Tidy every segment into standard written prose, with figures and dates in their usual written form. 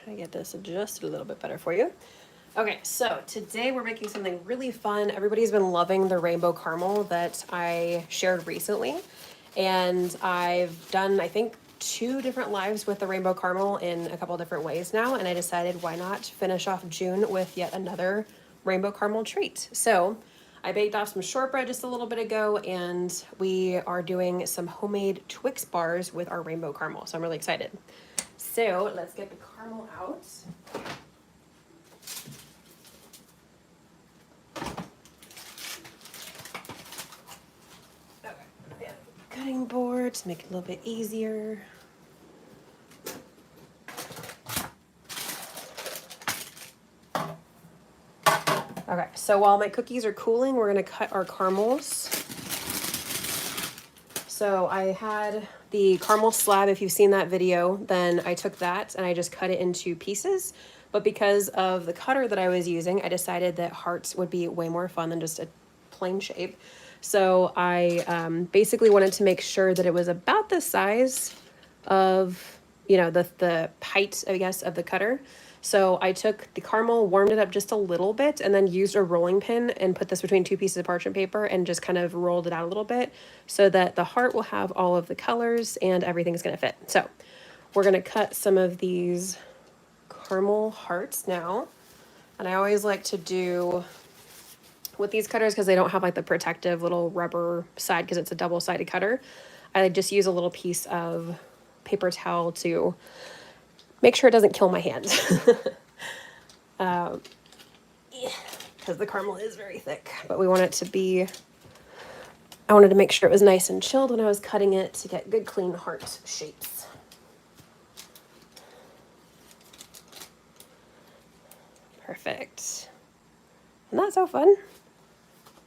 Try to get this adjusted a little bit better for you. Okay, so today we're making something really fun. Everybody's been loving the rainbow caramel that I shared recently. And I've done, I think, 2 different lives with the rainbow caramel in a couple different ways now. And I decided why not finish off June with yet another rainbow caramel treat. So I baked off some shortbread just a little bit ago, and we are doing some homemade Twix bars with our rainbow caramel. So I'm really excited. So let's get the caramel out. Okay. Cutting board to make it a little bit easier. Okay, so while my cookies are cooling, we're gonna cut our caramels. So I had the caramel slab. If you've seen that video, then I took that and I just cut it into pieces. But because of the cutter that I was using, I decided that hearts would be way more fun than just a plain shape. So I basically wanted to make sure that it was about the size of, you know, the height, I guess, of the cutter. So I took the caramel, warmed it up just a little bit, and then used a rolling pin and put this between 2 pieces of parchment paper and just kind of rolled it out a little bit so that the heart will have all of the colors and everything's gonna fit. So we're gonna cut some of these caramel hearts now. And I always like to do with these cutters, because they don't have like the protective little rubber side because it's a double-sided cutter, I just use a little piece of paper towel to make sure it doesn't kill my hand. Because the caramel is very thick, but we want it to be, I wanted to make sure it was nice and chilled when I was cutting it to get good clean heart shapes. Perfect. Isn't that so fun?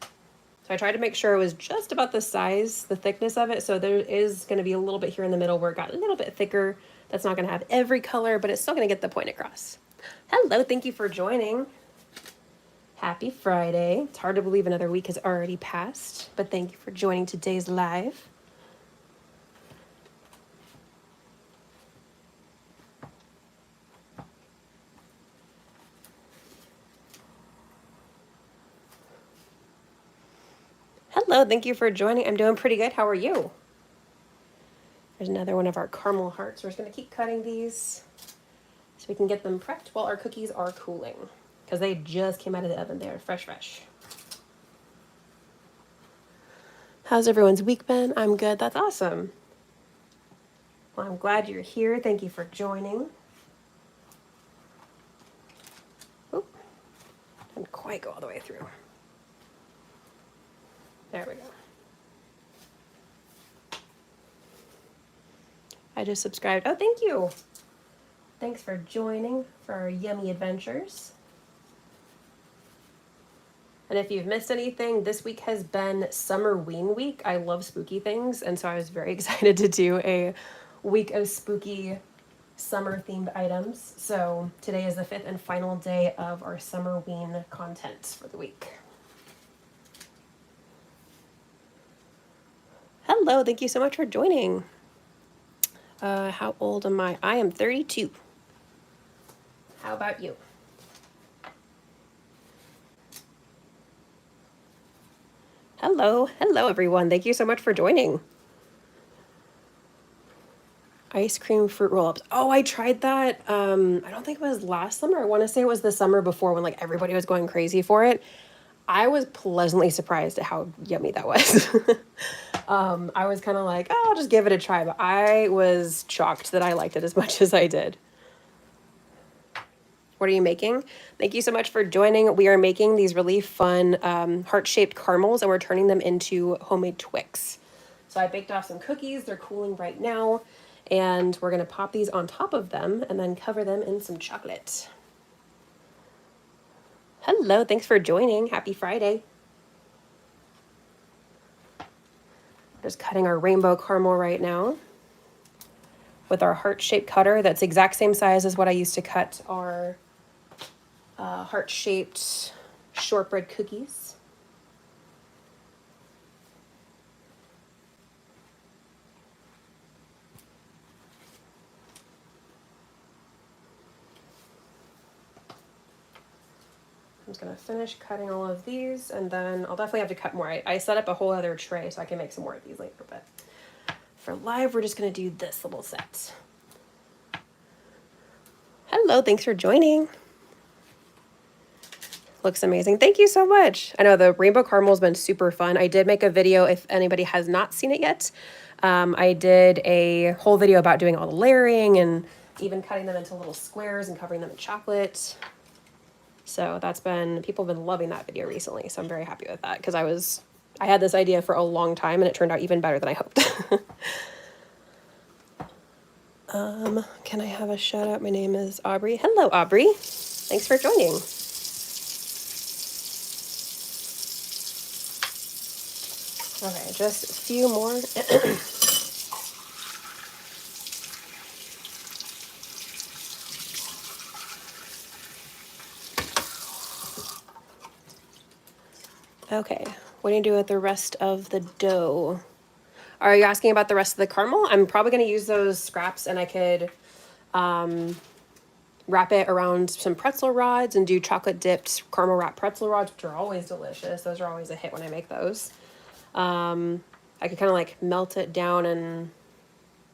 So I tried to make sure it was just about the size, the thickness of it. So there is going to be a little bit here in the middle where it got a little bit thicker. That's not going to have every color, but it's still going to get the point across. Hello, thank you for joining. Happy Friday. It's hard to believe another week has already passed, but thank you for joining today's live. Hello, thank you for joining. I'm doing pretty good. How are you? There's another one of our caramel hearts. We're just going to keep cutting these so we can get them prepped while our cookies are cooling, because they just came out of the oven. They're fresh. How's everyone's week been? I'm good. That's awesome. Well, I'm glad you're here. Thank you for joining. Oop, didn't quite go all the way through. There we go. I just subscribed. Oh, thank you. Thanks for joining for our yummy adventures. And if you've missed anything, this week has been Summerween week. I love spooky things, and so I was very excited to do a week of spooky summer-themed items. So today is the 5th and final day of our Summerween content for the week. Hello, thank you so much for joining. How old am I? I am 32. How about you? Hello everyone. Thank you so much for joining. Ice cream fruit roll-ups. Oh, I tried that. I don't think it was last summer. I want to say it was the summer before when like everybody was going crazy for it. I was pleasantly surprised at how yummy that was. I was kind of like, oh, I'll just give it a try, but I was shocked that I liked it as much as I did. What are you making? Thank you so much for joining. We are making these really fun heart-shaped caramels, and we're turning them into homemade Twix. So I baked off some cookies. They're cooling right now, and we're going to pop these on top of them and then cover them in some chocolate. Hello, thanks for joining. Happy Friday. Just cutting our rainbow caramel right now with our heart-shaped cutter. That's the exact same size as what I used to cut our heart-shaped shortbread cookies. just gonna finish cutting all of these, and then I'll definitely have to cut more. I set up a whole other tray so I can make some more of these later, but for live, we're just gonna do this little set. Hello, thanks for joining. Looks amazing. Thank you so much. I know the rainbow caramel has been super fun. I did make a video if anybody has not seen it yet. I did a whole video about doing all the layering and even cutting them into little squares and covering them in chocolate. So that's been, people have been loving that video recently. So I'm very happy with that because I had this idea for a long time and it turned out even better than I hoped. Can I have a shout out? My name is Aubrey. Hello, Aubrey. Thanks for joining. Okay, just a few more. Okay, what do you do with the rest of the dough? Are you asking about the rest of the caramel? I'm probably going to use those scraps and I could wrap it around some pretzel rods and do chocolate dipped caramel wrapped pretzel rods, which are always delicious. Those are always a hit when I make those. I could kind of like melt it down and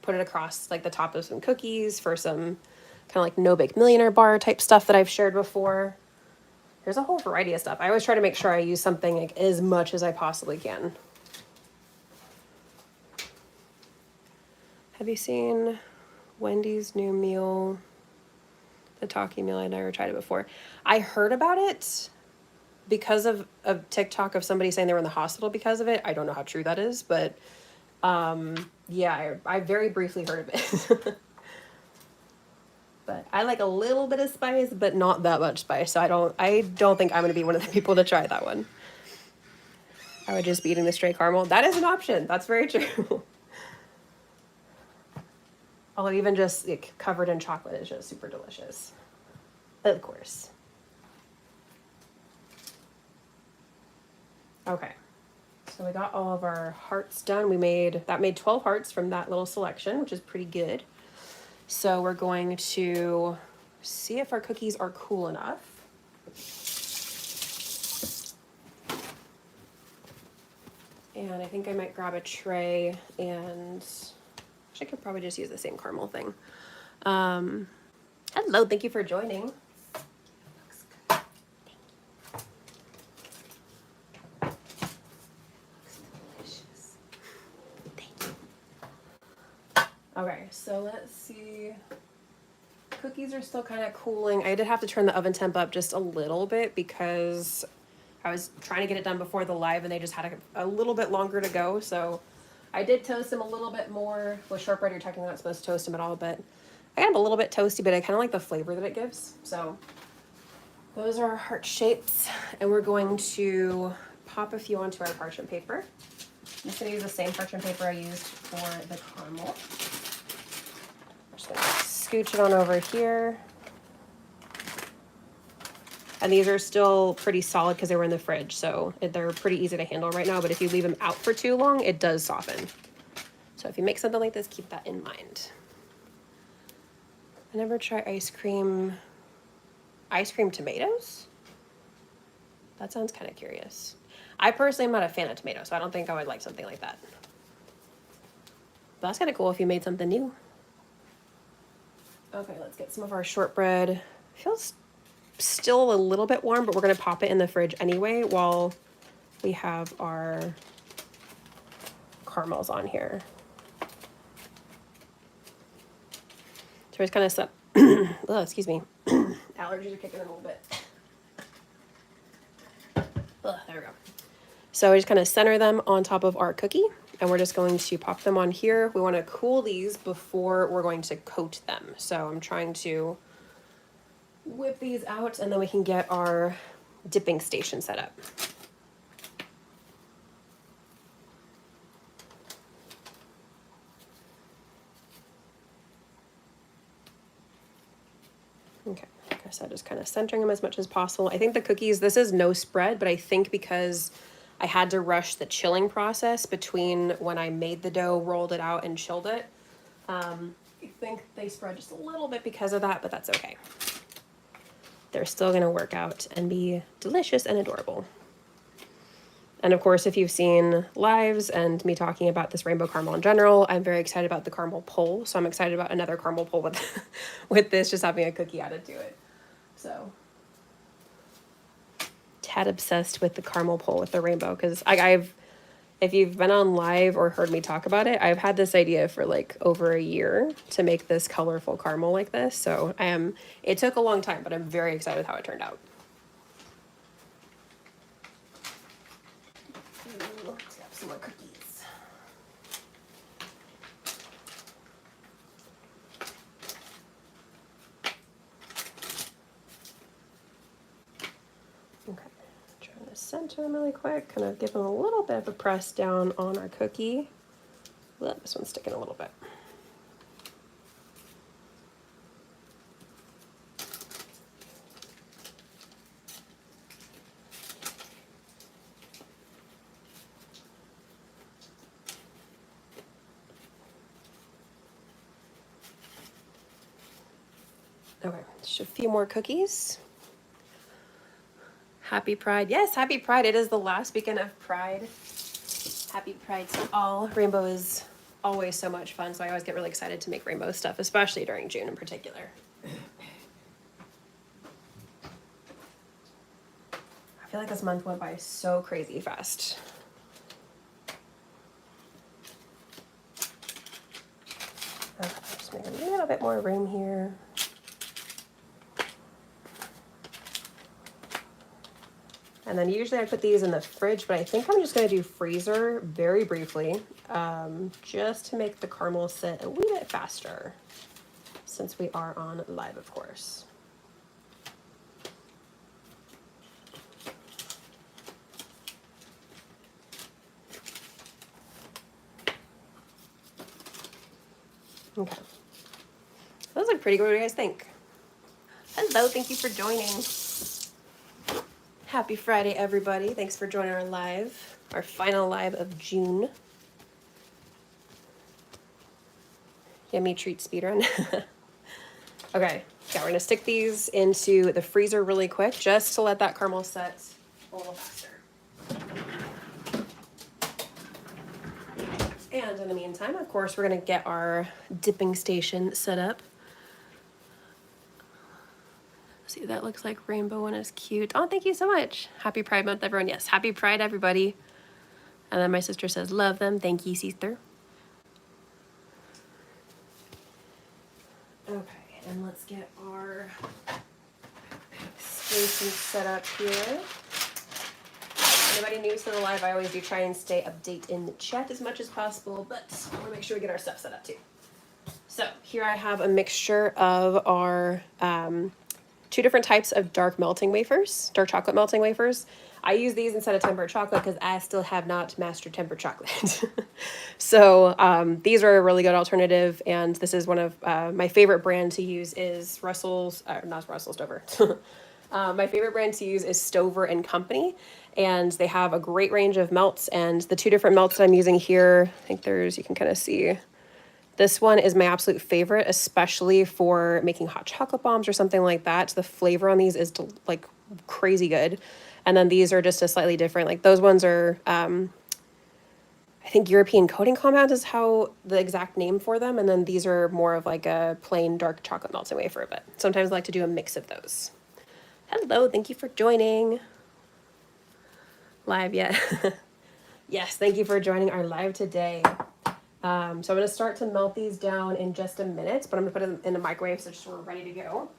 put it across like the top of some cookies for some kind of like no bake millionaire bar type stuff that I've shared before. There's a whole variety of stuff. I always try to make sure I use something like as much as I possibly can. Have you seen Wendy's new meal? The Talkie meal, I never tried it before. I heard about it because of a TikTok of somebody saying they were in the hospital because of it. I don't know how true that is, but yeah, I very briefly heard of it. But I like a little bit of spice, but not that much spice. So I don't think I'm going to be one of the people to try that one. I would just be eating the straight caramel. That is an option. That's very true. Although even just like, covered in chocolate is just super delicious. Of course. Okay. So we got all of our hearts done. That made 12 hearts from that little selection, which is pretty good. So we're going to see if our cookies are cool enough. And I think I might grab a tray and I could probably just use the same caramel thing. Hello, thank you for joining. Okay, so let's see. Cookies are still kind of cooling. I did have to turn the oven temp up just a little bit because I was trying to get it done before the live and they just had a little bit longer to go. So I did toast them a little bit more. With shortbread, you're technically not supposed to toast them at all, but I got them a little bit toasty, but I kind of like the flavor that it gives. So those are our heart shapes, and we're going to pop a few onto our parchment paper. I'm just going to use the same parchment paper I used for the caramel. I'm just going to scooch it on over here. And these are still pretty solid because they were in the fridge, so they're pretty easy to handle right now, but if you leave them out for too long, it does soften. So if you make something like this, keep that in mind. I never try ice cream tomatoes? That sounds kind of curious. I personally am not a fan of tomatoes, so I don't think I would like something like that. But that's kind of cool if you made something new. Okay, let's get some of our shortbread. Feels still a little bit warm, but we're going to pop it in the fridge anyway while we have our caramels on here. So we're just kind of set. Oh, excuse me. Allergies are kicking in a little bit. There we go. So we just kind of center them on top of our cookie, and we're just going to pop them on here. We want to cool these before we're going to coat them. So I'm trying to whip these out, and then we can get our dipping station set up. Okay, like I said, just kind of centering them as much as possible. I think the cookies, this is no spread, but I think because I had to rush the chilling process between when I made the dough, rolled it out, and chilled it, I think they spread just a little bit because of that, but that's okay. they're still gonna work out and be delicious and adorable. And of course, if you've seen lives and me talking about this rainbow caramel in general, I'm very excited about the caramel pole. So I'm excited about another caramel pole with, with this, just having a cookie added to it. So, tad obsessed with the caramel pole with the rainbow, because if you've been on live or heard me talk about it, I've had this idea for like over a year to make this colorful caramel like this. So it took a long time, but I'm very excited with how it turned out. Let's grab some more cookies. Okay, trying to center them really quick, kind of give them a little bit of a press down on our cookie. Well, this one's sticking a little bit. Okay, just a few more cookies. Happy Pride. Yes, happy Pride. It is the last weekend of Pride. Happy Pride to all. Rainbow is always so much fun, so I always get really excited to make rainbow stuff, especially during June in particular. I feel like this month went by so crazy fast. Okay, just make a little bit more room here. And then usually I put these in the fridge, but I think I'm just going to do freezer very briefly, just to make the caramel sit a wee bit faster, since we are on live, of course. Okay. Those look pretty good. What do you guys think? Hello, thank you for joining. Happy Friday, everybody. Thanks for joining our live, our final live of June. Yummy treat speedrun. Okay, yeah, we're gonna stick these into the freezer really quick, just to let that caramel set a little faster. And in the meantime, of course, we're gonna get our dipping station set up. See, that looks like rainbow and is cute. Oh, thank you so much. Happy Pride Month, everyone. Yes, happy Pride, everybody. And then my sister says, love them. Thank you, sister. Okay, and let's get our station set up here. Anybody new to the live, I always do try and stay update in the chat as much as possible, but I want to make sure we get our stuff set up too. So here I have a mixture of our two different types of dark melting wafers, dark chocolate melting wafers. I use these instead of tempered chocolate because I still have not mastered tempered chocolate. So these are a really good alternative, and this is one of my favorite brand to use is not Russell Stover. My favorite brand to use is Stover and Company, and they have a great range of melts, and the two different melts that I'm using here, I think you can kind of see. This one is my absolute favorite, especially for making hot chocolate bombs or something like that. The flavor on these is like crazy good. And then these are just a slightly different, like those ones are, I think European coating compound is how the exact name for them. And then these are more of like a plain dark chocolate melting wafer, but sometimes I like to do a mix of those. Hello, thank you for joining. Live yet? Yes, thank you for joining our live today. So I'm going to start to melt these down in just a minute, but I'm going to put them in the microwave so just we're ready to go.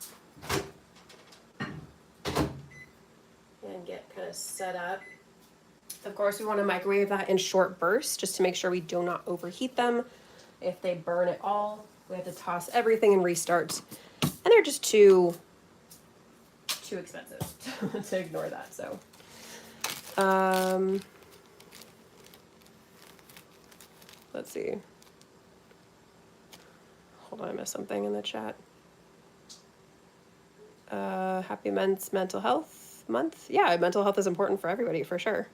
And get kind of set up. Of course, we want to microwave that in short bursts just to make sure we do not overheat them. If they burn at all, we have to toss everything and restart. And they're just too expensive to ignore that. So, let's see. Hold on, I missed something in the chat. Happy Men's Mental Health Month. Yeah, mental health is important for everybody, for sure.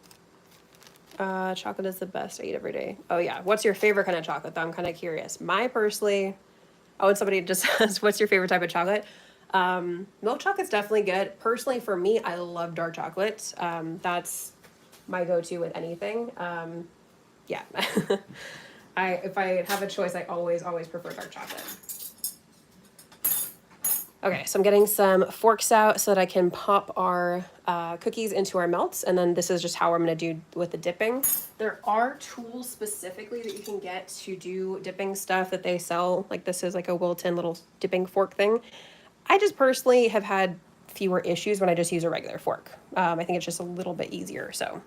Chocolate is the best I eat every day. Oh yeah, what's your favorite kind of chocolate though? I'm kind of curious. My personally, oh, and somebody just asked, what's your favorite type of chocolate? Milk chocolate's definitely good. Personally, for me, I love dark chocolate. That's my go-to with anything. Yeah. If I have a choice, I always prefer dark chocolate. Okay, so I'm getting some forks out so that I can pop our cookies into our melts, and then this is just how I'm going to do with the dipping. There are tools specifically that you can get to do dipping stuff that they sell. Like this is like a Wilton little dipping fork thing. I just personally have had fewer issues when I just use a regular fork. I think it's just a little bit easier, so.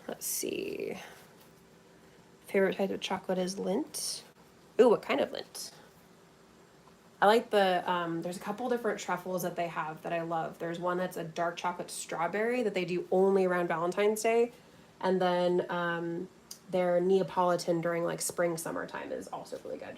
Let's see. Favorite type of chocolate is Lindt. Ooh, what kind of Lindt? I like the, there's a couple different truffles that they have that I love. There's one that's a dark chocolate strawberry that they do only around Valentine's Day. And then their Neapolitan during like spring, summertime is also really good.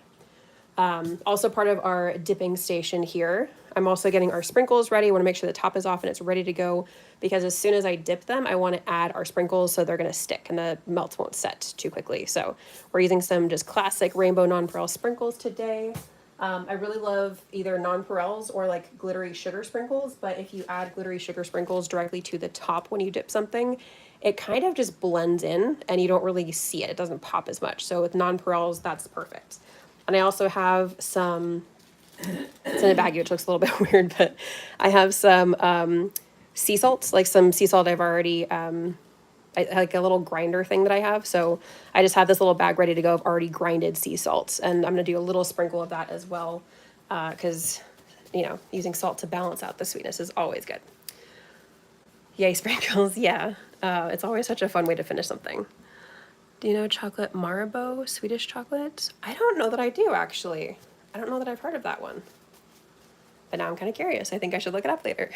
Also part of our dipping station here. I'm also getting our sprinkles ready. I want to make sure the top is off and it's ready to go because as soon as I dip them, I want to add our sprinkles so they're going to stick and the melts won't set too quickly. So we're using some just classic rainbow nonpareil sprinkles today. I really love either nonpareils or like glittery sugar sprinkles, but if you add glittery sugar sprinkles directly to the top when you dip something, it kind of just blends in and you don't really see it. It doesn't pop as much. So with nonpareils, that's perfect. And I also have some, it's in a baggie, which looks a little bit weird, but I have some sea salts, like some sea salt I've already, like a little grinder thing that I have. So I just have this little bag ready to go of already grinded sea salts. And I'm going to do a little sprinkle of that as well because, you know, using salt to balance out the sweetness is always good. Yay, sprinkles. Yeah. It's always such a fun way to finish something. Do you know chocolate Marabou, Swedish chocolate? I don't know that I do, actually. I don't know that I've heard of that one. But now I'm kind of curious. I think I should look it up later.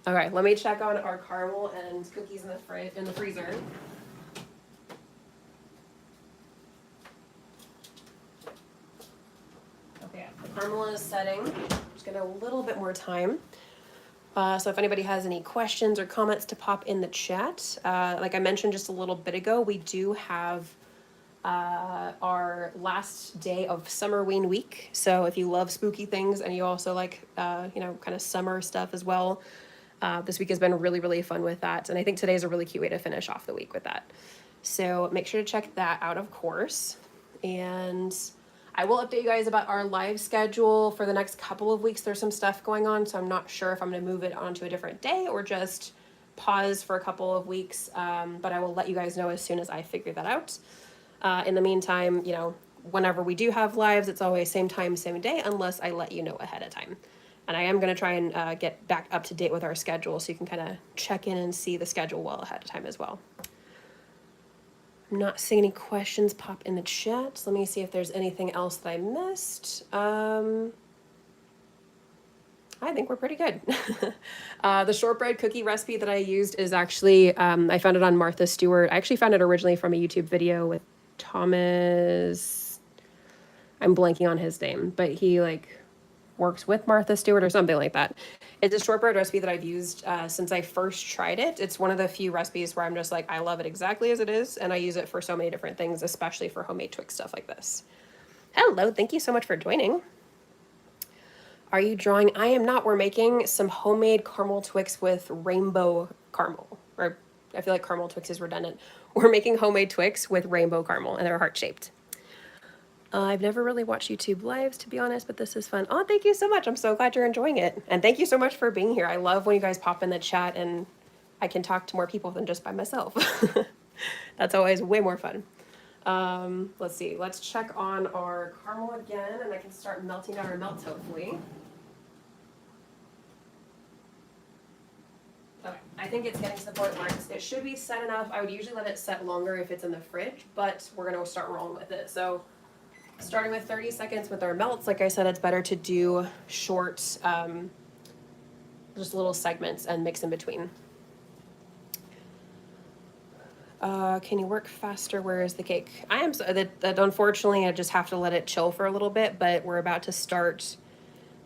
Okay, let me check on our caramel and cookies in the freezer. Okay, the caramel is setting. Just get a little bit more time. So if anybody has any questions or comments to pop in the chat, like I mentioned just a little bit ago, we do have our last day of Summerween week. So if you love spooky things and you also like, you know, kind of summer stuff as well, this week has been really, really fun with that. And I think today's a really cute way to finish off the week with that. So make sure to check that out, of course. And I will update you guys about our live schedule for the next couple of weeks. There's some stuff going on, so I'm not sure if I'm going to move it onto a different day or just pause for a couple of weeks. But I will let you guys know as soon as I figure that out. In the meantime, you know, whenever we do have lives, it's always same time, same day, unless I let you know ahead of time. And I am going to try and get back up to date with our schedule so you can kind of check in and see the schedule well ahead of time as well. I'm not seeing any questions pop in the chat. So let me see if there's anything else that I missed. I think we're pretty good. The shortbread cookie recipe that I used is actually, I found it on Martha Stewart. I actually found it originally from a YouTube video with Thomas, I'm blanking on his name, but he like works with Martha Stewart or something like that. It's a shortbread recipe that I've used since I first tried it. It's one of the few recipes where I'm just like, I love it exactly as it is, and I use it for so many different things, especially for homemade Twix stuff like this. Hello, thank you so much for joining. Are you drawing? I am not. We're making some homemade caramel Twix with rainbow caramel. Or I feel like caramel Twix is redundant. We're making homemade Twix with rainbow caramel, and they're heart-shaped. I've never really watched YouTube lives, to be honest, but this is fun. Oh, thank you so much. I'm so glad you're enjoying it. And thank you so much for being here. I love when you guys pop in the chat and I can talk to more people than just by myself. That's always way more fun. Let's see. Let's check on our caramel again, and I can start melting down our melts, hopefully. Okay, I think it's getting to the point where it should be set enough. I would usually let it set longer if it's in the fridge, but we're going to start rolling with it. So starting with 30 seconds with our melts, like I said, it's better to do short, just little segments and mix in between. Can you work faster? Where is the cake? I am, that unfortunately, I just have to let it chill for a little bit, but we're about to start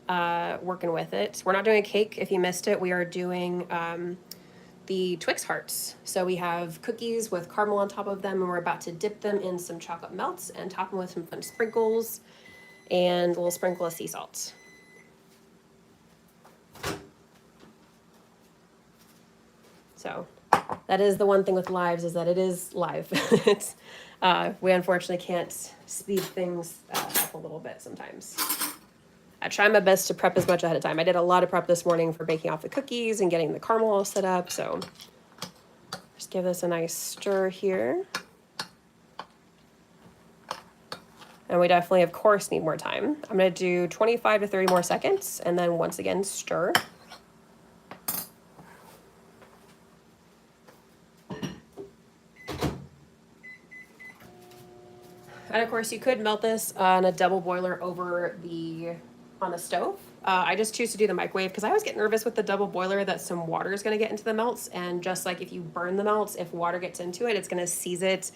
working with it. We're not doing a cake. If you missed it, we are doing the Twix hearts. So we have cookies with caramel on top of them, and we're about to dip them in some chocolate melts and top them with some fun sprinkles and a little sprinkle of sea salt. So that is the one thing with lives, is that it is live. It's we unfortunately can't speed things up a little bit sometimes. I try my best to prep as much ahead of time. I did a lot of prep this morning for baking off the cookies and getting the caramel all set up. So just give this a nice stir here. And we definitely, of course, need more time. I'm going to do 25 to 30 more seconds, and then once again, stir. And of course, you could melt this on a double boiler on the stove. I just choose to do the microwave because I always get nervous with the double boiler that some water is going to get into the melts. And just like if you burn the melts, if water gets into it, it's going to seize it.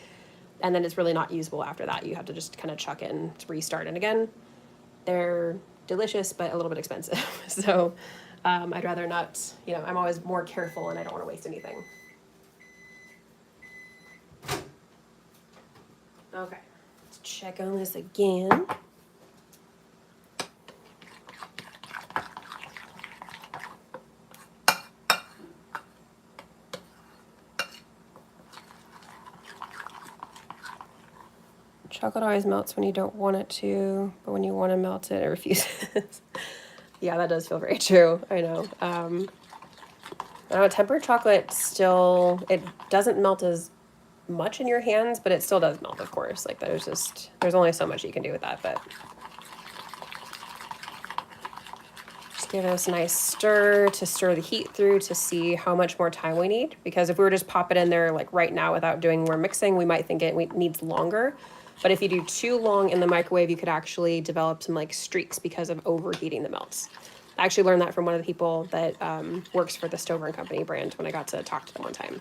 And then it's really not usable after that. You have to just kind of chuck it and restart. And again, they're delicious, but a little bit expensive. So I'd rather not, I'm always more careful and I don't want to waste anything. Okay, let's check on this again. Chocolate always melts when you don't want it to, but when you want to melt it, it refuses. Yeah, that does feel very true. I know. I know tempered chocolate still, it doesn't melt as much in your hands, but it still does melt, of course. Like there's only so much you can do with that, but just give us a nice stir to stir the heat through to see how much more time we need. Because if we were just pop it in there like right now without doing more mixing, we might think it needs longer. But if you do too long in the microwave, you could actually develop some like streaks because of overheating the melts. I actually learned that from one of the people that works for the Stover & Company brand when I got to talk to them one time.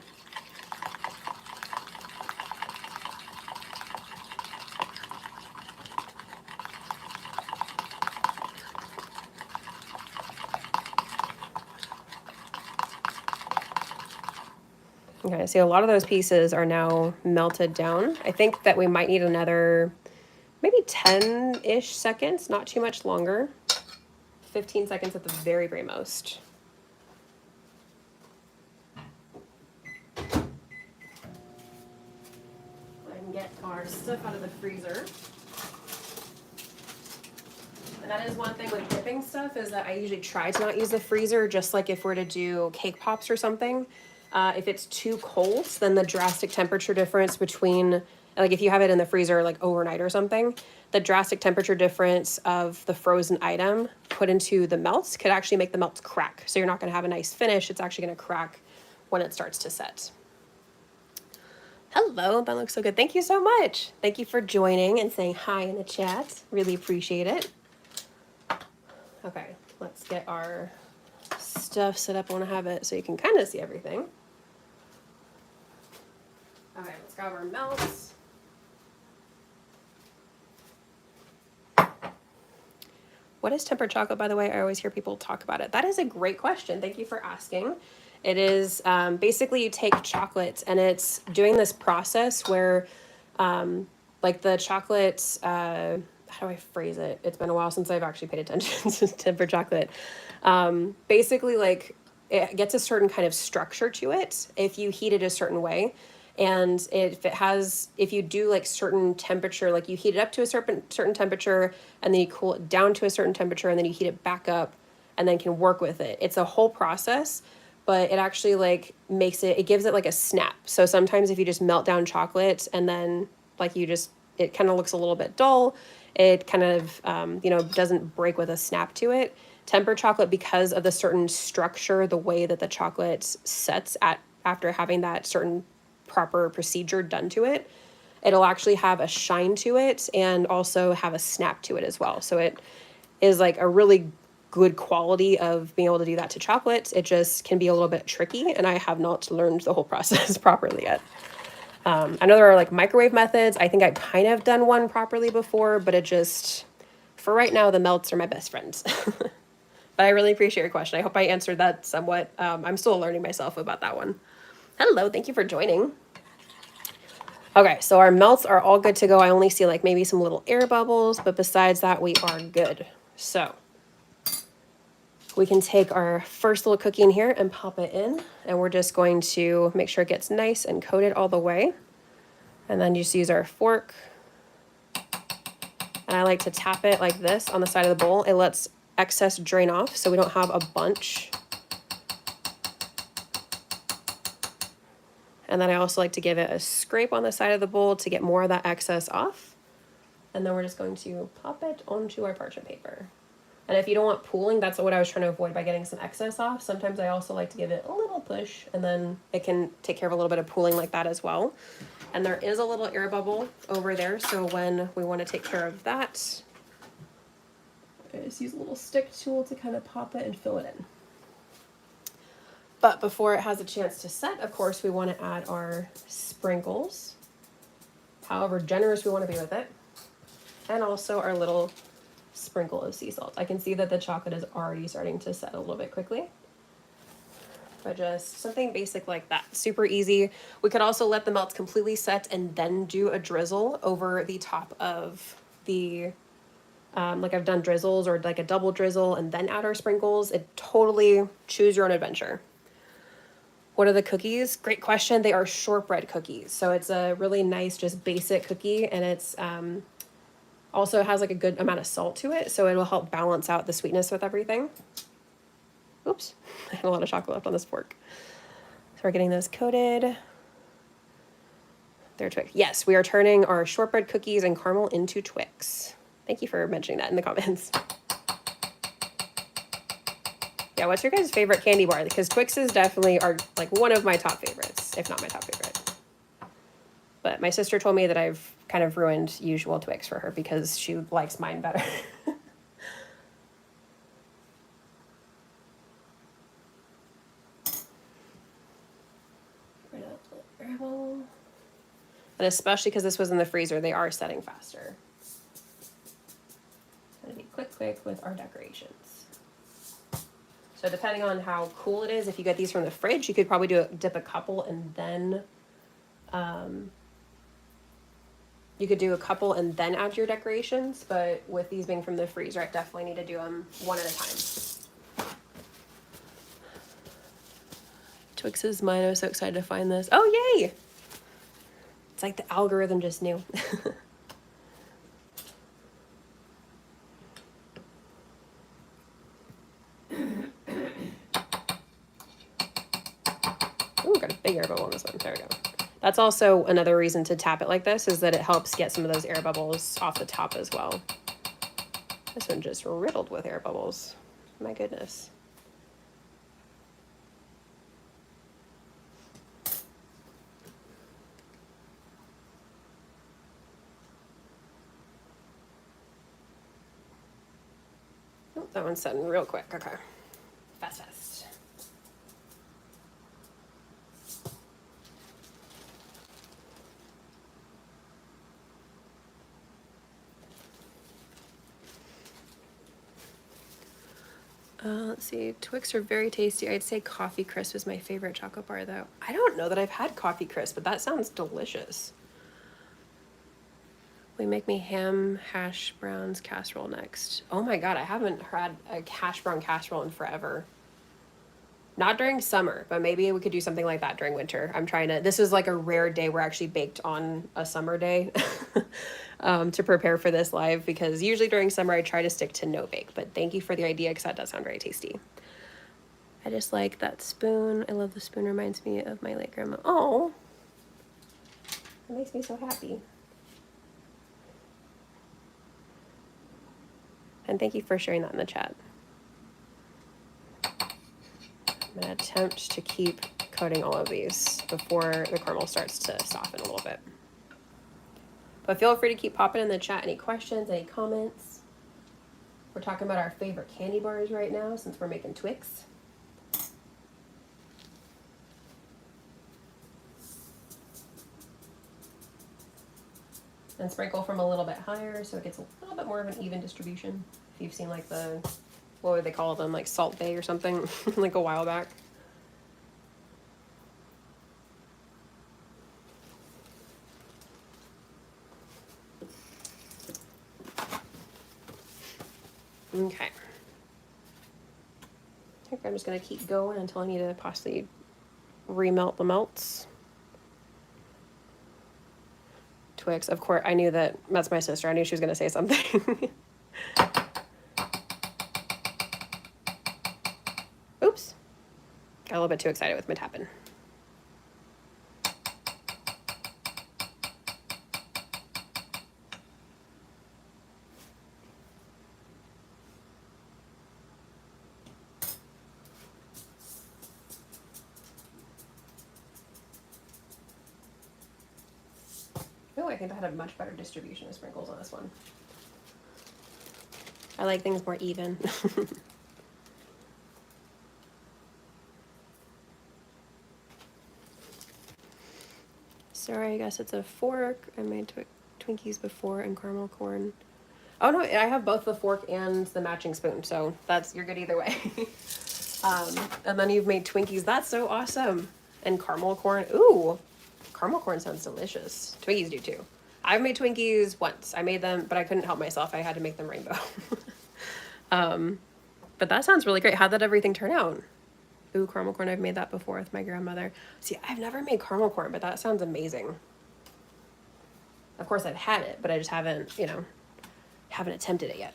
Okay, so a lot of those pieces are now melted down. I think that we might need another maybe 10-ish seconds, not too much longer. 15 seconds at the very, very most. Go ahead and get our stuff out of the freezer. And that is one thing with dipping stuff, is that I usually try to not use the freezer, just like if we're to do cake pops or something. If it's too cold, then the drastic temperature difference between, like if you have it in the freezer like overnight or something, the drastic temperature difference of the frozen item put into the melts could actually make the melts crack. So you're not going to have a nice finish. It's actually going to crack when it starts to set. Hello, that looks so good. Thank you so much. Thank you for joining and saying hi in the chat. Really appreciate it. Okay, let's get our stuff set up. I want to have it so you can kind of see everything. Okay, let's grab our melts. What is tempered chocolate, by the way? I always hear people talk about it. That is a great question. Thank you for asking. It is basically you take chocolate and it's doing this process where like the chocolate, how do I phrase it? It's been a while since I've actually paid attention to tempered chocolate. Basically like it gets a certain kind of structure to it if you heat it a certain way. And if you do like certain temperature, like you heat it up to a certain temperature and then you cool it down to a certain temperature and then you heat it back up and then can work with it. It's a whole process, but it actually like it gives it like a snap. So sometimes if you just melt down chocolate and then like it kind of looks a little bit dull, it kind of, doesn't break with a snap to it. Tempered chocolate, because of the certain structure, the way that the chocolate sets after having that certain proper procedure done to it, it'll actually have a shine to it and also have a snap to it as well. So it is like a really good quality of being able to do that to chocolate. It just can be a little bit tricky, and I have not learned the whole process properly yet. I know there are like microwave methods. I think I've kind of done one properly before, but for right now, the melts are my best friends. But I really appreciate your question. I hope I answered that somewhat. I'm still learning myself about that one. Hello, thank you for joining. Okay, so our melts are all good to go. I only see like maybe some little air bubbles, but besides that, we are good. So we can take our first little cookie in here and pop it in, and we're just going to make sure it gets nice and coated all the way. And then just use our fork. And I like to tap it like this on the side of the bowl. It lets excess drain off so we don't have a bunch. And then I also like to give it a scrape on the side of the bowl to get more of that excess off. And then we're just going to pop it onto our parchment paper. And if you don't want pooling, that's what I was trying to avoid by getting some excess off. Sometimes I also like to give it a little push, and then it can take care of a little bit of pooling like that as well. And there is a little air bubble over there, so when we want to take care of that, I just use a little stick tool to kind of pop it and fill it in. But before it has a chance to set, of course, we want to add our sprinkles, however generous we want to be with it, and also our little sprinkle of sea salt. I can see that the chocolate is already starting to set a little bit quickly. But just something basic like that. Super easy. We could also let the melts completely set and then do a drizzle over the top of the, like I've done drizzles or like a double drizzle and then add our sprinkles. It totally choose your own adventure. What are the cookies? Great question. They are shortbread cookies. So it's a really nice, just basic cookie, and it's also has like a good amount of salt to it, so it will help balance out the sweetness with everything. Oops, I have a lot of chocolate left on this fork. So we're getting those coated. They're Twix. Yes, we are turning our shortbread cookies and caramel into Twix. Thank you for mentioning that in the comments. Yeah, what's your guys' favorite candy bar? Because Twixes definitely are like one of my top favorites, if not my top favorite. But my sister told me that I've kind of ruined usual Twix for her because she likes mine better. And especially because this was in the freezer, they are setting faster. Gotta be quick with our decorations. So depending on how cool it is, if you get these from the fridge, you could probably dip a couple and then you could do a couple and then add your decorations, but with these being from the freezer, I definitely need to do them one at a time. Twix is mine. I was so excited to find this. Oh, yay! It's like the algorithm just knew. Ooh, got a big air bubble on this one. There we go. That's also another reason to tap it like this, is that it helps get some of those air bubbles off the top as well. This one just riddled with air bubbles. My goodness. Oh, that one's setting real quick. Okay. Fast. Let's see. Twix are very tasty. I'd say Coffee Crisp is my favorite chocolate bar, though. I don't know that I've had Coffee Crisp, but that sounds delicious. We make me ham hash browns casserole next. Oh my god, I haven't had a hash brown casserole in forever. Not during summer, but maybe we could do something like that during winter. I'm trying to, this is like a rare day we're actually baked on a summer day to prepare for this live, because usually during summer I try to stick to no bake, but thank you for the idea because that does sound very tasty. I just like that spoon. I love the spoon, reminds me of my late grandma. Oh, it makes me so happy. And thank you for sharing that in the chat. I'm going to attempt to keep coating all of these before the caramel starts to soften a little bit. But feel free to keep popping in the chat any questions, any comments. We're talking about our favorite candy bars right now since we're making Twix. And sprinkle from a little bit higher so it gets a little bit more of an even distribution. If you've seen like the what would they call them, like Salt Bay or something, like a while back. Okay. I think I'm just gonna keep going until I need to possibly remelt the melts. Twix, of course, I knew that's my sister. I knew she was gonna say something. Oops. Got a little bit too excited with my tapping. Oh, I think I had a much better distribution of sprinkles on this one. I like things more even. Sorry, I guess it's a fork. I made Twinkies before and caramel corn. Oh no, I have both the fork and the matching spoon, so you're good either way. And then you've made Twinkies. That's so awesome. And caramel corn. Ooh, caramel corn sounds delicious. Twinkies do too. I've made Twinkies once. I made them, but I couldn't help myself. I had to make them rainbow. But that sounds really great. How'd that everything turn out? Ooh, caramel corn. I've made that before with my grandmother. See, I've never made caramel corn, but that sounds amazing. Of course, I've had it, but I just haven't, haven't attempted it yet.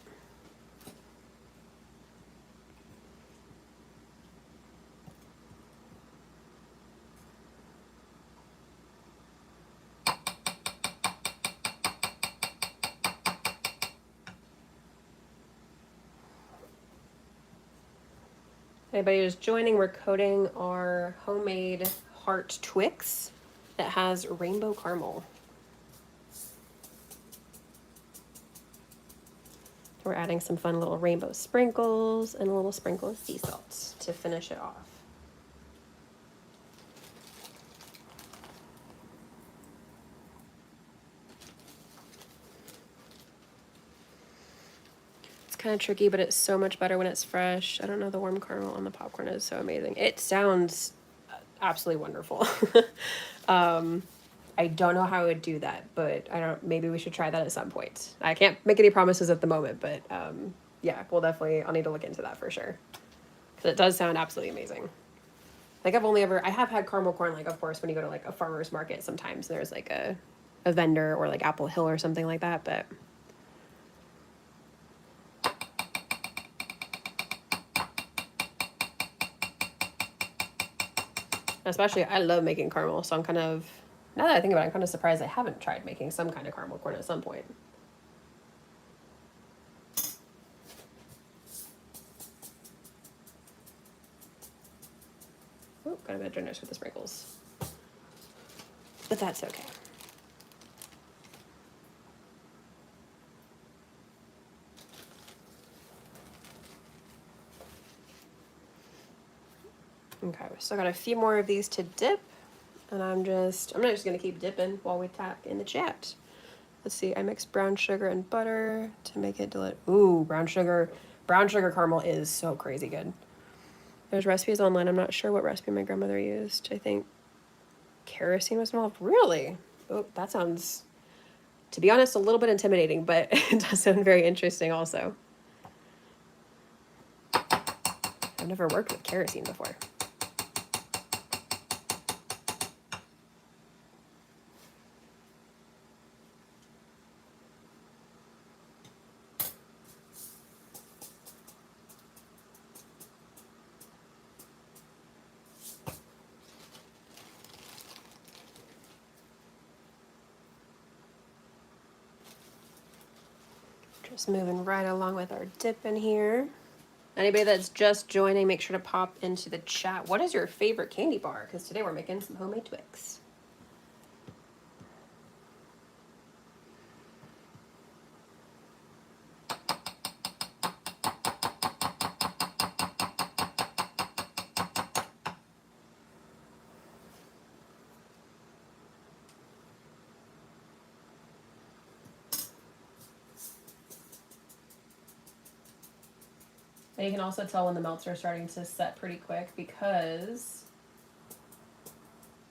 Anybody just joining, we're coating our homemade heart Twix that has rainbow caramel. We're adding some fun little rainbow sprinkles and a little sprinkle of sea salt to finish it off. It's kind of tricky, but it's so much better when it's fresh. I don't know, the warm caramel on the popcorn is so amazing. It sounds absolutely wonderful. I don't know how I would do that, but maybe we should try that at some point. I can't make any promises at the moment, but yeah, I'll need to look into that for sure. Because it does sound absolutely amazing. Like I have had caramel corn, like of course when you go to like a farmer's market, sometimes there's like a vendor or like Apple Hill or something like that, but especially I love making caramel, so now that I think about it, I'm kind of surprised I haven't tried making some kind of caramel corn at some point. Oh, got a bit generous with the sprinkles. But that's okay. Okay, we still got a few more of these to dip. And I'm not just gonna keep dipping while we talk in the chat. Let's see, I mixed brown sugar and butter to make it Ooh, brown sugar caramel is so crazy good. There's recipes online. I'm not sure what recipe my grandmother used. I think kerosene was involved. Really? Oh, that sounds, to be honest, a little bit intimidating, but it does sound very interesting also. I've never worked with kerosene before. Just moving right along with our dip in here. Anybody that's just joining, make sure to pop into the chat. What is your favorite candy bar? Because today we're making some homemade Twix. And you can also tell when the melts are starting to set pretty quick, because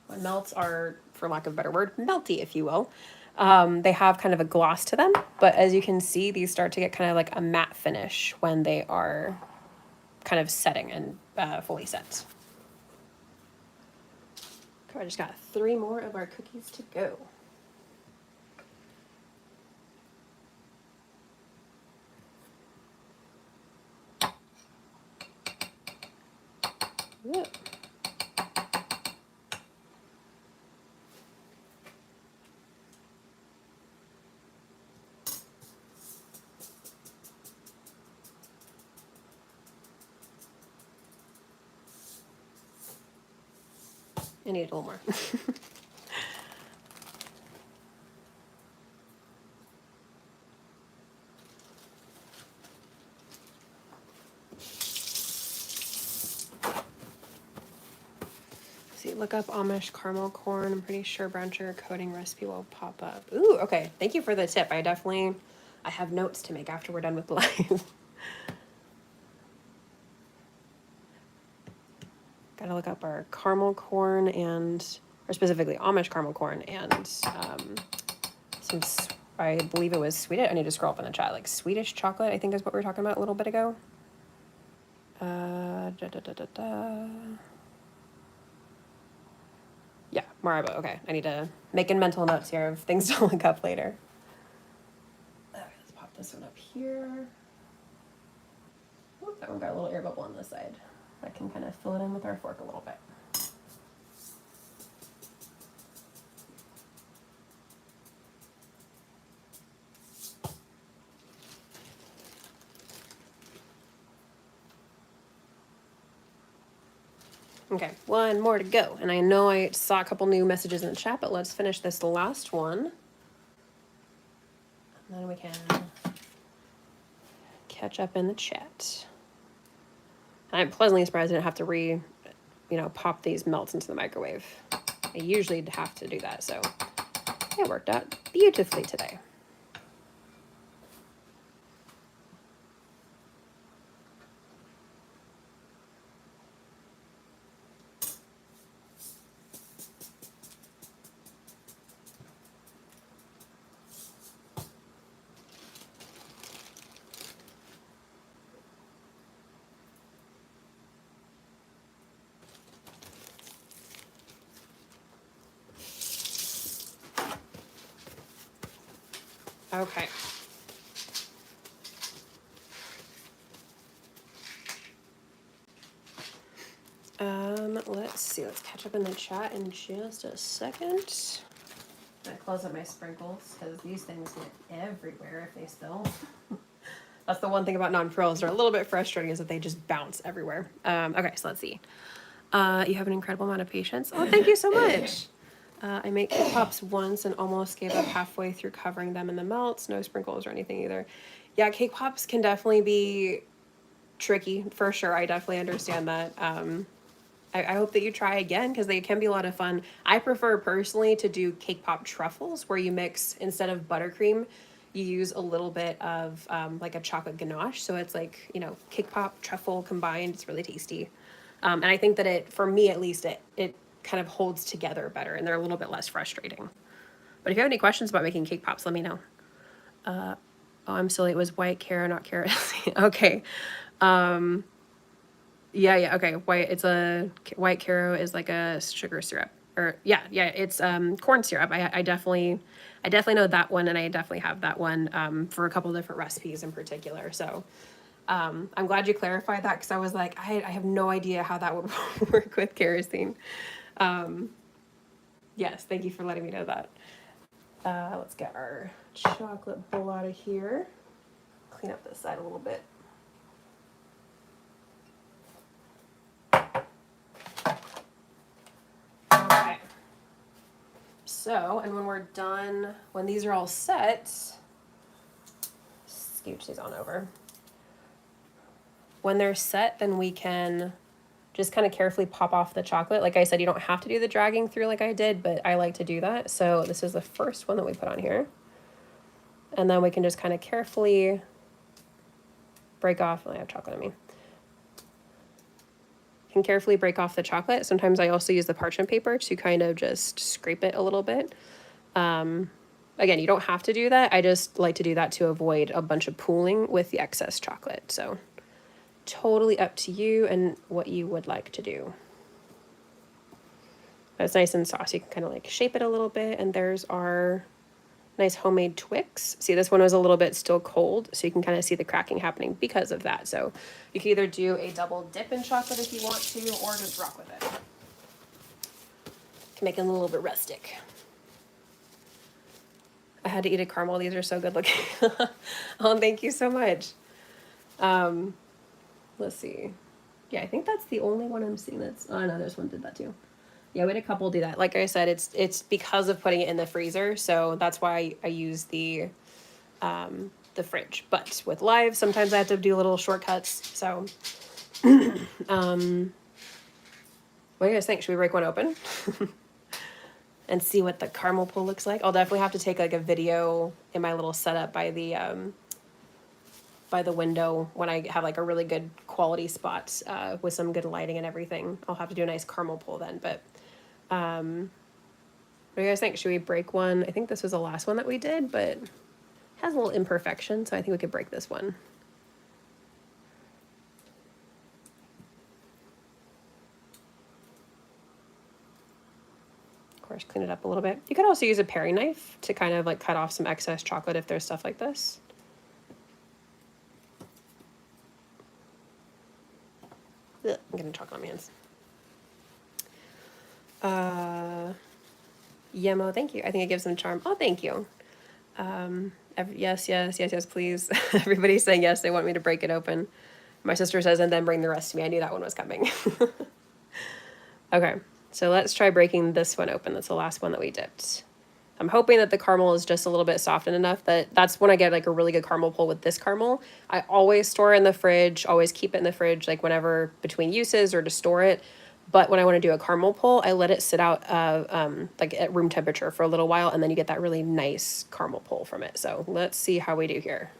when melts are, for lack of a better word, melty, if you will, they have kind of a gloss to them. But as you can see, these start to get kind of like a matte finish when they are kind of setting and fully set. Okay, I just got 3 more of our cookies to go. Ooh. I need a little more. See, look up Amish caramel corn. I'm pretty sure brown sugar coating recipe will pop up. Ooh, okay. Thank you for the tip. I have notes to make after we're done with the live. Gotta look up our caramel corn or specifically Amish caramel corn and I believe it was Swedish. I need to scroll up in the chat. Like Swedish chocolate, I think is what we were talking about a little bit ago. Yeah, Marabou. Okay, I need to make mental notes here of things to look up later. Okay, let's pop this one up here. Oop, that one got a little air bubble on this side. I can kind of fill it in with our fork a little bit. Okay, one more to go. And I know I saw a couple new messages in the chat, but let's finish this last one. And then we can catch up in the chat. I'm pleasantly surprised I didn't have to pop these melts into the microwave. I usually have to do that, so it worked out beautifully today. Okay. Let's see. Let's catch up in the chat in just a second. I'm gonna close up my sprinkles because these things get everywhere if they spill. That's the one thing about non-pros. They're a little bit frustrating is that they just bounce everywhere. Okay, so let's see. You have an incredible amount of patience. Oh, thank you so much. I make cake pops once and almost gave up halfway through covering them in the melts. No sprinkles or anything either. Yeah, cake pops can definitely be tricky for sure. I definitely understand that. I hope that you try again because they can be a lot of fun. I prefer personally to do cake pop truffles where you mix, instead of buttercream, you use a little bit of like a chocolate ganache. So it's like, cake pop, truffle combined. It's really tasty. And I think that for me at least, it kind of holds together better and they're a little bit less frustrating. But if you have any questions about making cake pops, let me know. Oh, I'm silly. It was white Cara, not carrot. Okay. Yeah, okay. It's a white Caro is like a sugar syrup, or yeah, it's corn syrup. I definitely know that one, and I definitely have that one for a couple different recipes in particular. So I'm glad you clarified that because I was like, I have no idea how that would work with kerosene. Yes, thank you for letting me know that. Let's get our chocolate bowl out of here. Clean up this side a little bit. Okay. So, and when we're done, when these are all set, scooch these on over. When they're set, then we can just kind of carefully pop off the chocolate. Like I said, you don't have to do the dragging through like I did, but I like to do that. So this is the first one that we put on here. And then we can just kind of carefully break off. I have chocolate on me. can carefully break off the chocolate. Sometimes I also use the parchment paper to kind of just scrape it a little bit. Again, you don't have to do that. I just like to do that to avoid a bunch of pooling with the excess chocolate. So totally up to you and what you would like to do. It's nice and saucy. You can kind of like shape it a little bit. And there's our nice homemade Twix. See, this one was a little bit still cold, so you can kind of see the cracking happening because of that. So you can either do a double dip in chocolate if you want to, or just rock with it. Can make it a little bit rustic. I had to eat a caramel. These are so good looking. Oh, thank you so much. Let's see. Yeah, I think that's the only one I'm seeing that's, oh no, this one did that too. Yeah, we had a couple do that. Like I said, it's because of putting it in the freezer, so that's why I use the fridge. But with live, sometimes I have to do little shortcuts. So, what do you guys think? Should we break one open and see what the caramel pull looks like? I'll definitely have to take like a video in my little setup by the window when I have like a really good quality spot with some good lighting and everything. I'll have to do a nice caramel pull then, but. What do you guys think? Should we break one? I think this was the last one that we did, but it has a little imperfection, so I think we could break this one. Of course, clean it up a little bit. You could also use a paring knife to kind of like cut off some excess chocolate if there's stuff like this. Ugh, I'm getting chocolate on my hands. Yemo, thank you. I think it gives them charm. Oh, thank you. Yes, please. Everybody's saying yes, they want me to break it open. My sister says, and then bring the rest to me. I knew that one was coming. Okay, so let's try breaking this one open. That's the last one that we dipped. I'm hoping that the caramel is just a little bit softened enough that's when I get like a really good caramel pull with this caramel. I always store it in the fridge, always keep it in the fridge, like whenever between uses or to store it. But when I want to do a caramel pull, I let it sit out like at room temperature for a little while, and then you get that really nice caramel pull from it. So let's see how we do here.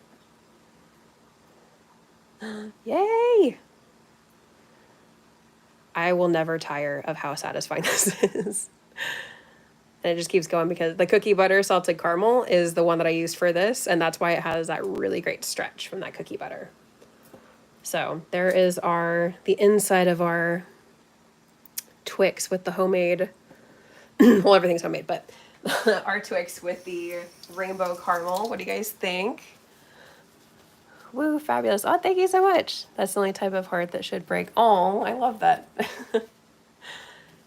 Yay! I will never tire of how satisfying this is. And it just keeps going because the cookie butter salted caramel is the one that I used for this, and that's why it has that really great stretch from that cookie butter. So there is the inside of our Twix with the homemade, well, everything's homemade, but our Twix with the rainbow caramel. What do you guys think? Woo, fabulous. Oh, thank you so much. That's the only type of heart that should break. Oh, I love that.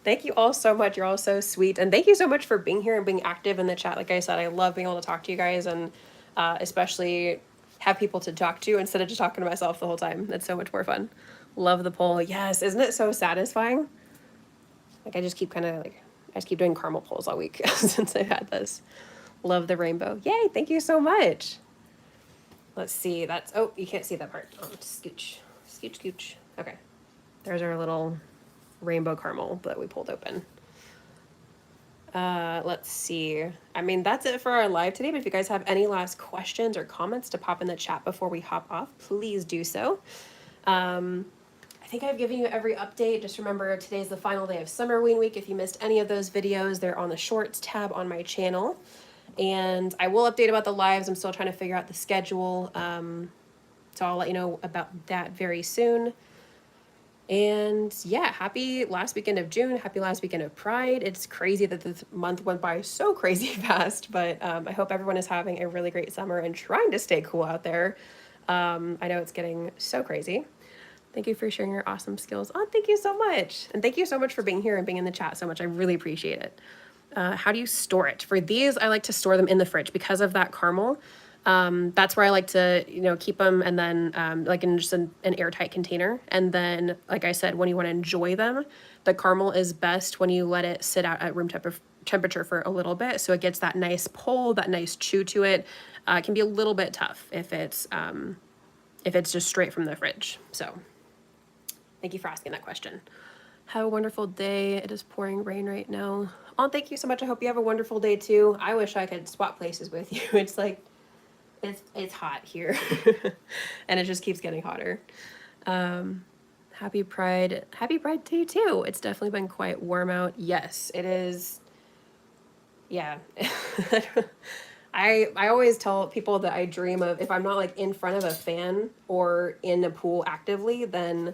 Thank you all so much. You're all so sweet. And thank you so much for being here and being active in the chat. Like I said, I love being able to talk to you guys and especially have people to talk to instead of just talking to myself the whole time. That's so much more fun. Love the poll. Yes, isn't it so satisfying? Like I just keep doing caramel pulls all week since I've had this. Love the rainbow. Yay, thank you so much. Let's see, oh, you can't see that part. Oh, scooch, scooch, scooch. Okay, there's our little rainbow caramel that we pulled open. Let's see. I mean, that's it for our live today, but if you guys have any last questions or comments to pop in the chat before we hop off, please do so. I think I've given you every update. Just remember, today's the final day of Summer Ween Week. If you missed any of those videos, they're on the Shorts tab on my channel. And I will update about the lives. I'm still trying to figure out the schedule. So I'll let you know about that very soon. And yeah, happy last weekend of June. Happy last weekend of Pride. It's crazy that this month went by so crazy fast, but I hope everyone is having a really great summer and trying to stay cool out there. I know it's getting so crazy. Thank you for sharing your awesome skills. Oh, thank you so much. And thank you so much for being here and being in the chat so much. I really appreciate it. How do you store it? For these, I like to store them in the fridge because of that caramel. That's where I like to, keep them, and then like in just an airtight container. And then, like I said, when you want to enjoy them, the caramel is best when you let it sit out at room temperature for a little bit. So it gets that nice pull, that nice chew to it. It can be a little bit tough if it's just straight from the fridge. So thank you for asking that question. Have a wonderful day. It is pouring rain right now. Oh, thank you so much. I hope you have a wonderful day too. I wish I could swap places with you. It's like, it's hot here and it just keeps getting hotter. Have Happy Pride to you too. It's definitely been quite warm out. Yes, it is. Yeah. I always tell people that I dream of, if I'm not like in front of a fan or in a pool actively, then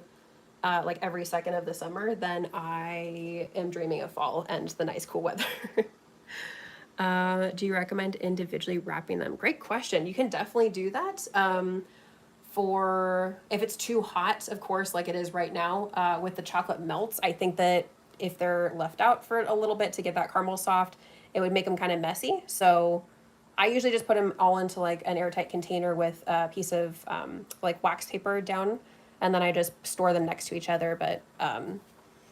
like every second of the summer, then I am dreaming of fall and the nice cool weather. Do you recommend individually wrapping them? Great question. You can definitely do that. For if it's too hot, of course, like it is right now, with the chocolate melts, I think that if they're left out for a little bit to get that caramel soft, it would make them kind of messy. So I usually just put them all into like an airtight container with a piece of like wax paper down, and then I just store them next to each other. But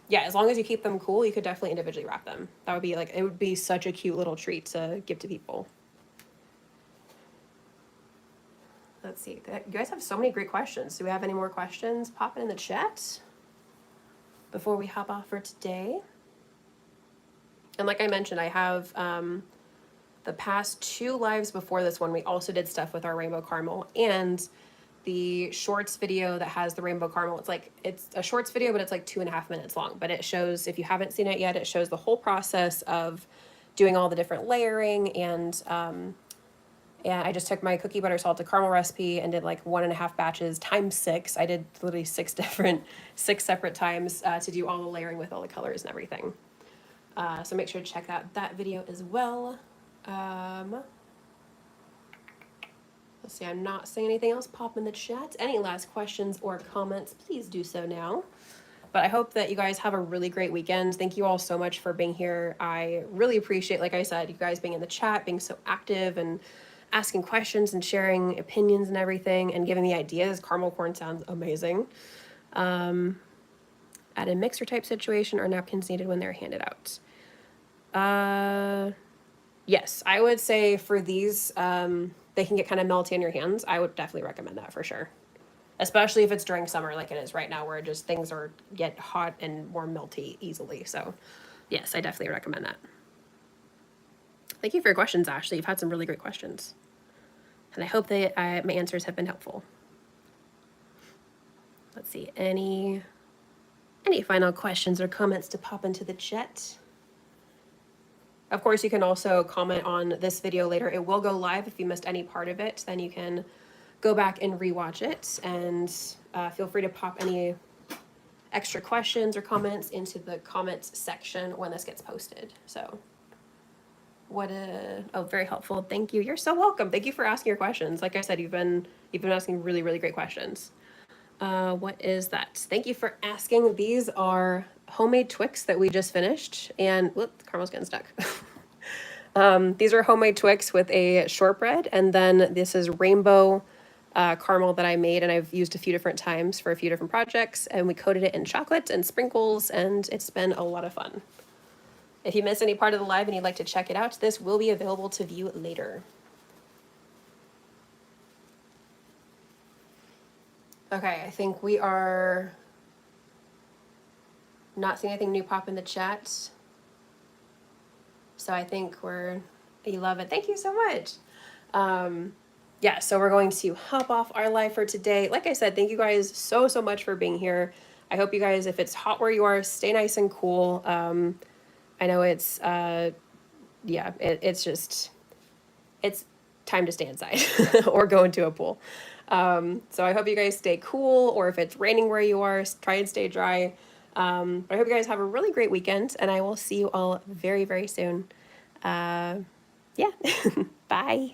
yeah, as long as you keep them cool, you could definitely individually wrap them. That would be like, it would be such a cute little treat to give to people. Let's see. You guys have so many great questions. Do we have any more questions? Pop it in the chat before we hop off for today. And like I mentioned, I have the past 2 lives before this one, we also did stuff with our rainbow caramel, and the shorts video that has the rainbow caramel. It's a shorts video, but it's like 2.5 minutes long. But it shows, if you haven't seen it yet, it shows the whole process of doing all the different layering, and I just took my cookie butter salted caramel recipe and did like 1.5 batches times 6. I did literally 6 separate times to do all the layering with all the colors and everything. So make sure to check out that video as well. Let's see, I'm not saying anything else. Pop in the chat. Any last questions or comments, please do so now. But I hope that you guys have a really great weekend. Thank you all so much for being here. I really appreciate, like I said, you guys being in the chat, being so active and asking questions and sharing opinions and everything and giving me ideas. Caramel corn sounds amazing. At a mixer type situation, or napkins needed when they're handed out? Yes, I would say for these, they can get kind of melty in your hands. I would definitely recommend that for sure. Especially if it's during summer like it is right now, where just things get hot and more melty easily. So yes, I definitely recommend that. Thank you for your questions, Ashley. You've had some really great questions. And I hope that my answers have been helpful. Let's see, any final questions or comments to pop into the chat? Of course, you can also comment on this video later. It will go live. If you missed any part of it, then you can go back and rewatch it, and feel free to pop any extra questions or comments into the comments section when this gets posted. So very helpful. Thank you. You're so welcome. Thank you for asking your questions. Like I said, you've been asking really, really great questions. What is that? Thank you for asking. These are homemade Twix that we just finished, and whoop, the caramel's getting stuck. These are homemade Twix with a shortbread, and then this is rainbow caramel that I made, and I've used a few different times for a few different projects, and we coated it in chocolate and sprinkles, and it's been a lot of fun. If you missed any part of the live and you'd like to check it out, this will be available to view later. Okay, I think we are not seeing anything new pop in the chat. So I think you love it. Thank you so much. Yeah, so we're going to hop off our live for today. Like I said, thank you guys so much for being here. I hope you guys, if it's hot where you are, stay nice and cool. I know it's it's time to stay inside or go into a pool. So I hope you guys stay cool, or if it's raining where you are, try and stay dry. I hope you guys have a really great weekend, and I will see you all very, very soon. Yeah, bye.